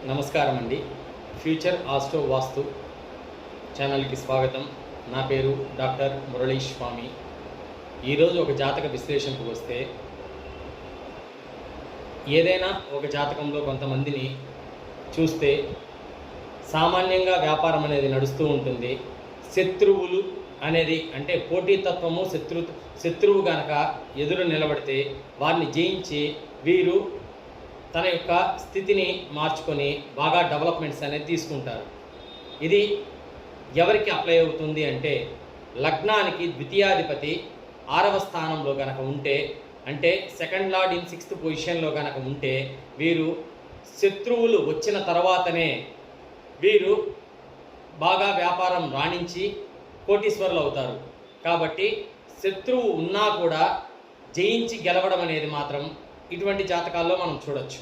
నమస్కారం అండి. Future astro వాస్తు ఛానల్కి స్వాగతం. నా పేరు డాక్టర్ మురళీ స్వామి. ఈరోజు ఒక జాతక విశ్లేషణకు వస్తే, ఏదైనా ఒక జాతకంలో కొంతమందిని చూస్తే సామాన్యంగా వ్యాపారం అనేది నడుస్తూ ఉంటుంది. శత్రువులు అనేది అంటే పోటీతత్వము, శత్రువు కనుక ఎదురు నిలబడితే వారిని జయించి వీరు తన యొక్క స్థితిని మార్చుకొని బాగా డెవలప్మెంట్స్ అనేది తీసుకుంటారు. ఇది ఎవరికి అప్లై అవుతుంది అంటే, లగ్నానికి ద్వితీయాధిపతి 6వ స్థానంలో కనుక ఉంటే, అంటే సెకండ్ లార్డ్ ఇన్ 6th పొజిషన్లో కనుక ఉంటే, వీరు శత్రువులు వచ్చిన తర్వాతనే వీరు బాగా వ్యాపారం రాణించి కోటీశ్వరులు అవుతారు. కాబట్టి శత్రువు ఉన్నా కూడా జయించి గెలవడం అనేది మాత్రం ఇటువంటి జాతకాల్లో మనం చూడొచ్చు.